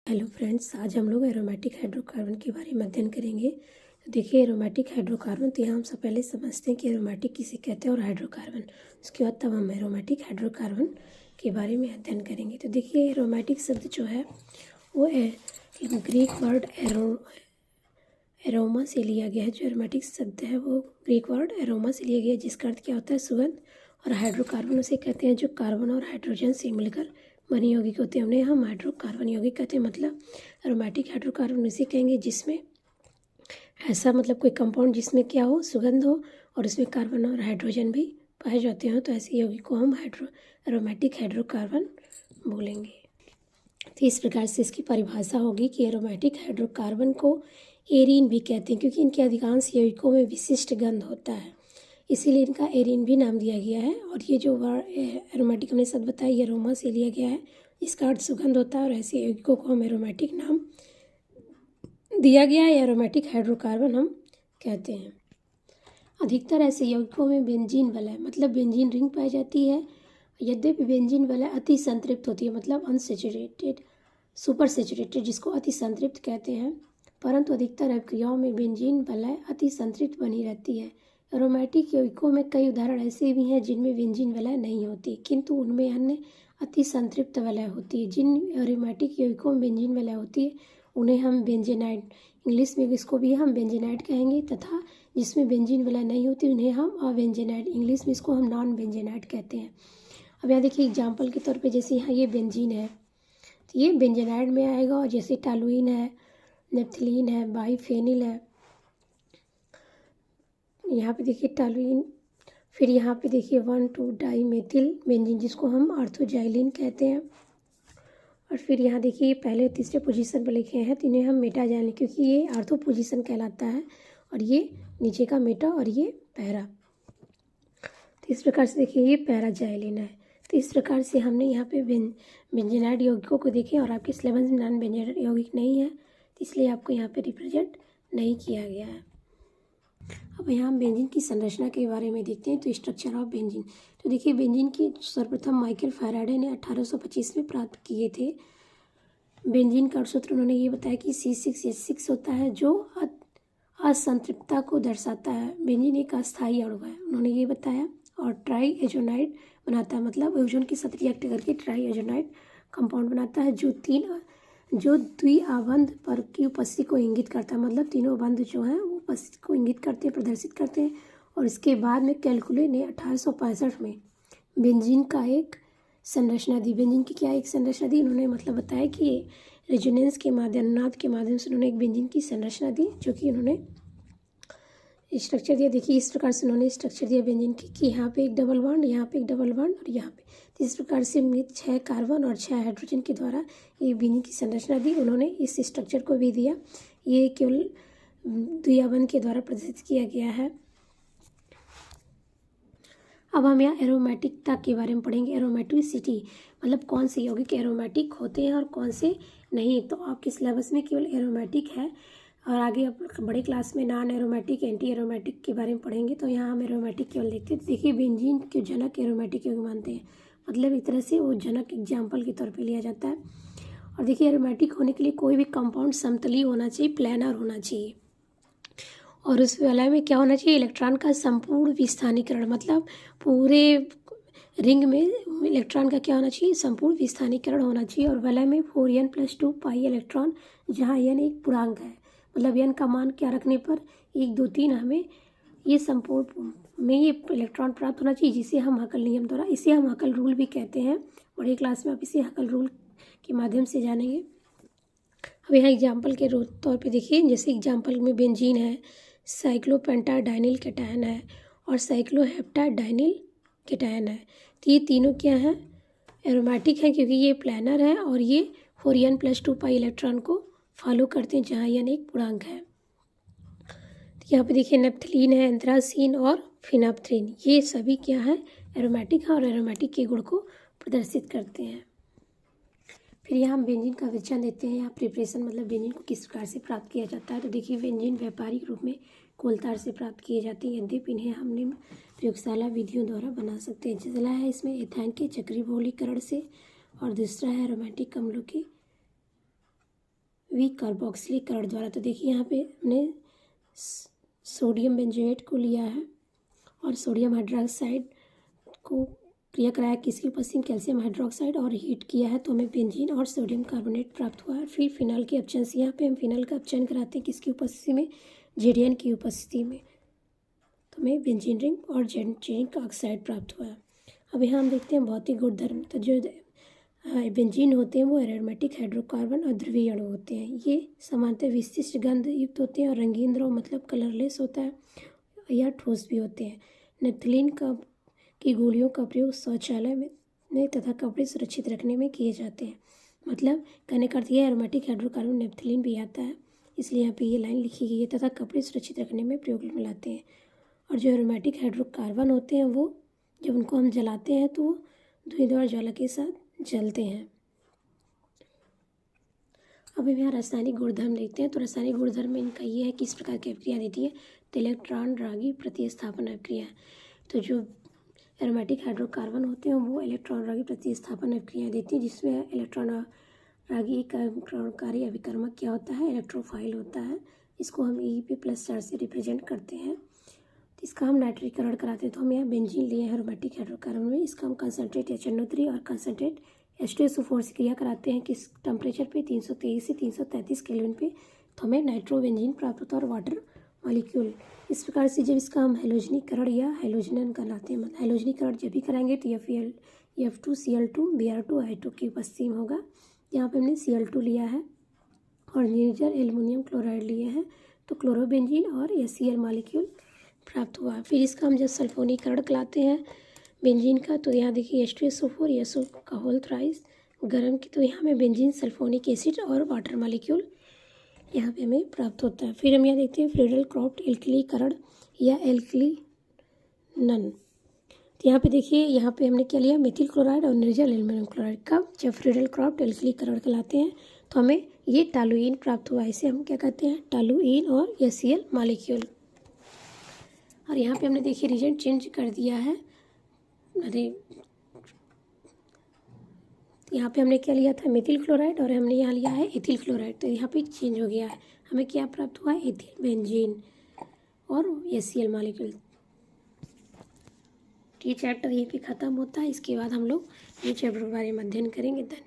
Hello friends, आज हम लोग एरोमेटिक हाइड्रोकार्बन के बारे में अध्ययन करेंगे। तो देखिए, एरोमेटिक हाइड्रोकार्बन तो यहाँ हम सब पहले समझते हैं कि एरोमेटिक किसे कहते हैं और हाइड्रोकार्बन। उसके बाद तब हम एरोमेटिक हाइड्रोकार्बन के बारे में अध्ययन करेंगे। तो देखिए, एरोमेटिक शब्द जो है वो ग्रीक वर्ड एरोमा से लिया गया है। जो एरोमेटिक शब्द है वो ग्रीक वर्ड एरोमा से लिया गया है, जिसका अर्थ क्या होता है? सुगंध। और हाइड्रोकार्बन उसे कहते हैं जो कार्बन और हाइड्रोजन से मिलकर बनी यौगिक होते हैं, उन्हें हम हाइड्रोकार्बन यौगिक कहते हैं। मतलब एरोमेटिक हाइड्रोकार्बन उसे कहेंगे जिसमें ऐसा कोई कंपाउंड जिसमें क्या हो, सुगंध हो और उसमें कार्बन और हाइड्रोजन भी पाए जाते हो, तो ऐसे यौगिक को हम एरोमेटिक हाइड्रोकार्बन बोलेंगे। तो इस प्रकार से इसकी परिभाषा होगी कि एरोमेटिक हाइड्रोकार्बन को एरीन भी कहते हैं, क्योंकि इनके अधिकांश यौगिकों में विशिष्ट गंध होता है, इसीलिए इनका एरीन भी नाम दिया गया है। और ये जो एरोमेटिक हमने शब्द बताया, ये अरोमा से लिया गया है, इसका अर्थ सुगंध होता है, और ऐसे यौगिकों को हम एरोमेटिक नाम दिया गया है। एरोमेटिक हाइड्रोकार्बन हम कहते हैं। अधिकतर ऐसे यौगिकों में बेंजीन वलय मतलब बेंजीन रिंग पाई जाती है। यद्यपि बेंजीन वलय अति संतृप्त होती है, मतलब अनसेचुरेटेड, सुपर सेचुरेटेड, जिसको अति संतृप्त कहते हैं, परंतु अधिकतर अभिक्रियाओं में बेंजीन वलय अति संतृप्त बनी रहती है। एरोमेटिक यौगिकों में कई उदाहरण ऐसे भी हैं जिनमें बेंजीन वलय नहीं होती, किंतु उनमें अन्य अति संतृप्त वलय होती है। जिन एरोमेटिक यौगिकों में बेंजीन वलय होती है उन्हें हम बेंजेनाइड, इंग्लिश में इसको भी हम बेंजेनाइड कहेंगे, तथा जिसमें बेंजीन वलय नहीं होती उन्हें हम अबेंजेनाइड, इंग्लिश में इसको हम नॉन बेंजेनाइड कहते हैं। अब यहाँ देखिए एग्जाम्पल के तौर पे, जैसे यहाँ ये बेंजीन है तो ये बेंजेनाइड में आएगा, और जैसे टालुइन है, नेप्थलीन है, बाइफेनिल है, यहाँ पे देखिए टालुइन, फिर यहाँ पे देखिए 1,2-डाईमेथिल बेंजीन, जिसको हम आर्थोजाइलिन कहते हैं। और फिर यहाँ देखिए पहले तीसरे पोजीशन पर लिखे हैं, तो इन्हें हम मेटाजाइलिन, क्योंकि ये आर्थो पोजीशन कहलाता है, और ये नीचे का मेटा और ये पैरा। तो इस प्रकार से देखिए ये पैराजाइलिन है। तो इस प्रकार से हमने यहाँ पे बेंजेनाइड यौगिकों को देखे, और आपके सिलेबस में नॉन बेंजेनाइड यौगिक नहीं है, तो इसलिए आपको यहाँ पे रिप्रेजेंट नहीं किया गया है। अब यहाँ हम बेंजीन की संरचना के बारे में देखते हैं। तो स्ट्रक्चर ऑफ बेंजीन, तो देखिए बेंजीन की सर्वप्रथम माइकल फैराडे ने 1825 में प्राप्त किए थे। बेंजीन का सूत्र उन्होंने ये बताया कि C6H6 होता है, जो असंतृप्तता को दर्शाता है। बेंजीन एक अस्थायी अणु है, उन्होंने ये बताया, और ट्राई एजोनाइड बनाता है, मतलब ओजोन के साथ रिएक्ट करके ट्राई एजोनाइड कंपाउंड बनाता है, जो द्विआबंध पर की उपस्थिति को इंगित करता है, मतलब तीनों बंध जो हैं वो उपस्थिति को इंगित करते हैं, प्रदर्शित करते हैं। और इसके बाद में कैलकुले ने 1865 में बेंजीन का एक संरचना दी। बेंजीन की क्या एक संरचना दी? उन्होंने बताया कि रेजोनेंस के माध्यम, अनुनाद के माध्यम से उन्होंने एक बेंजीन की संरचना दी, जो कि उन्होंने स्ट्रक्चर दिया। देखिए इस प्रकार से उन्होंने स्ट्रक्चर दिया बेंजीन की, कि यहाँ पे एक डबल बॉन्ड, यहाँ पे एक डबल बॉन्ड, और यहाँ पे। तो इस प्रकार से 6 कार्बन और 6 हाइड्रोजन के द्वारा ये बेंजीन की संरचना दी। उन्होंने इस स्ट्रक्चर को भी दिया, ये केवल द्विआबंध के द्वारा प्रदर्शित किया गया है। अब हम यहाँ एरोमेटिकता के बारे में पढ़ेंगे। एरोमेटिसिटी मतलब कौन से यौगिक एरोमेटिक होते हैं और कौन से नहीं। तो आपके सिलेबस में केवल एरोमेटिक है, और आगे आप बड़े क्लास में नॉन एरोमेटिक, एंटी एरोमेटिक के बारे में पढ़ेंगे। तो यहाँ हम एरोमेटिक केवल देखते हैं। देखिए बेंजीन के जनक एरोमेटिक यौगिक मानते हैं, मतलब एक तरह से वो जनक एग्जाम्पल के तौर पे लिया जाता है। और देखिए एरोमेटिक होने के लिए कोई भी कंपाउंड समतलीय होना चाहिए, प्लानर होना चाहिए, और उस वलय में क्या होना चाहिए? इलेक्ट्रॉन का संपूर्ण विस्थानीकरण, मतलब पूरे रिंग में इलेक्ट्रॉन का क्या होना चाहिए? संपूर्ण विस्थानीकरण होना चाहिए। और वलय में 4n+2 पाई इलेक्ट्रॉन, जहाँ n एक पूर्णांक है, मतलब n का मान क्या रखने पर 1, 2, 3 हमें ये संपूर्ण में ये इलेक्ट्रॉन प्राप्त होना चाहिए, जिसे हम हकल नियम द्वारा, इसे हम हकल रूल भी कहते हैं। बड़ी क्लास में आप इसे हकल रूल के माध्यम से जानेंगे। अब यहाँ एग्जाम्पल के तौर पे देखिए, जैसे एग्जाम्पल में बेंजीन है, साइक्लोपेंटाडाइनिल कैटायन है, और साइक्लोहेप्टाडाइनिल कैटायन है। तो ये तीनों क्या हैं? एरोमेटिक हैं, क्योंकि ये प्लानर है और ये 4n+2 पाई इलेक्ट्रॉन को फॉलो करते हैं, जहाँ n एक पूर्णांक है। तो यहाँ पे देखिए नेप्थलीन है, एंथ्रासीन और फिनाप्थलीन, ये सभी क्या है? एरोमेटिक है, और एरोमेटिक के गुण को प्रदर्शित करते हैं। फिर यहाँ हम बेंजीन का विचरण देते हैं। यहाँ प्रिपरेशन मतलब बेंजीन को किस प्रकार से प्राप्त किया जाता है। तो देखिए बेंजीन व्यापारिक रूप में कोलतार से प्राप्त किए जाते हैं, यद्यपि इन्हें हमने प्रयोगशाला विधियों द्वारा बना सकते हैं। पहला है इसमें एथाइन के चक्रीय बहुलीकरण से, और दूसरा है एरोमेटिक अम्लों के वीक कार्बोक्सिलिक करण द्वारा। तो देखिए यहाँ पे हमने सोडियम बेंजोएट को लिया है और सोडियम हाइड्रोक्साइड को क्रिया कराया किसकी उपस्थिति में, कैल्शियम हाइड्रोक्साइड, और हीट किया है तो हमें बेंजीन और सोडियम कार्बोनेट प्राप्त हुआ है। फिर फिनॉल के अपचयन से यहाँ पे हम फिनॉल का अपचयन कराते हैं किसकी उपस्थिति में, जेडियन की उपस्थिति में, तो हमें बेंजीन रिंग और जिंक ऑक्साइड प्राप्त हुआ है। अब यहाँ हम देखते हैं भौतिक गुणधर्म। तो जो बेंजीन होते हैं वो एरोमेटिक हाइड्रोकार्बन और ध्रुवीय अणु होते हैं। ये सामान्यतः विशिष्ट गंध युक्त होते हैं और रंगीन द्रव मतलब कलरलेस होता है या ठोस भी होते हैं। नेफ्थलीन की गोलियों का प्रयोग शौचालय में तथा कपड़े सुरक्षित रखने में किए जाते हैं। मतलब कहने का अर्थ यह एरोमेटिक हाइड्रोकार्बन नेफ्थलीन भी आता है, इसलिए यहाँ पे ये लाइन लिखी गई है, तथा कपड़े सुरक्षित रखने में प्रयोग में लाते हैं। और जो एरोमेटिक हाइड्रोकार्बन होते हैं वो जब उनको हम जलाते हैं तो वो धुएंधार ज्वाला के साथ जलते हैं। अब हम यहाँ रासायनिक गुणधर्म देखते हैं। तो रासायनिक गुणधर्म में इनका ये है किस प्रकार की अभिक्रिया देती है, तो इलेक्ट्रॉन रागी प्रतिस्थापन अभिक्रिया। तो जो एरोमेटिक हाइड्रोकार्बन होते हैं वो इलेक्ट्रॉन रागी प्रतिस्थापन अभिक्रिया देती है, जिसमें इलेक्ट्रॉन रागी कार्यकारी अभिकर्मक क्या होता है, इलेक्ट्रोफाइल होता है। इसको हम E++ चार्ज से रिप्रेजेंट करते हैं। तो इसका हम नाइट्रीकरण कराते हैं। तो हम यहाँ बेंजीन लिए हैं एरोमेटिक हाइड्रोकार्बन में, इसका हम कंसनट्रेट HNO3 और कंसनट्रेट H2SO4 से क्रिया कराते हैं किस टेम्परेचर पे, 323 से 333 केल्विन पे, तो हमें नाइट्रोबेंजीन प्राप्त होता है और वाटर मॉलिक्यूल। इस प्रकार से जब इसका हम हैलोजनीकरण या हैलोजनन कराते हैं, मतलब हैलोजनीकरण जब भी कराएंगे तो F2Cl2 Br2I2 की उपस्थिति में होगा। यहाँ पे हमने Cl2 लिया है और निर्जल एल्युमिनियम क्लोराइड लिए हैं, तो क्लोरोबेंजीन और HCl मॉलिक्यूल प्राप्त हुआ। फिर इसका हम जब सल्फोनीकरण कराते हैं बेंजीन का, तो यहाँ देखिए H2SO4 SO का होल थ्राइस गर्म की, तो यहाँ में बेंजीन सल्फोनिक एसिड और वाटर मॉलिक्यूल यहाँ पे हमें प्राप्त होता है। फिर हम यहाँ देखते हैं फ्रीडल क्रॉफ्ट एल्किलीकरण या एल्किलीनन। तो यहाँ पे देखिए यहाँ पे हमने क्या लिया, मेथिल क्लोराइड और निर्जल एल्युमिनियम क्लोराइड का जब फ्रीडल क्रॉफ्ट एल्किलीकरण कराते हैं तो हमें ये टालुइन प्राप्त हुआ। इसे हम क्या कहते हैं, टालुइन और HCl मॉलिक्यूल। और यहाँ पे हमने देखिए रीजेंट चेंज कर दिया है, अरे यहाँ पे हमने क्या लिया था, मेथिल क्लोराइड, और हमने यहाँ लिया है एथिल क्लोराइड, तो यहाँ पे चेंज हो गया है। हमें क्या प्राप्त हुआ, एथिल बेंजीन और HCl मॉलिक्यूल। ये चैप्टर यहीं पे ख़त्म होता है। इसके बाद हम लोग ये चैप्टर के बारे में अध्ययन करेंगे। धन्यवाद।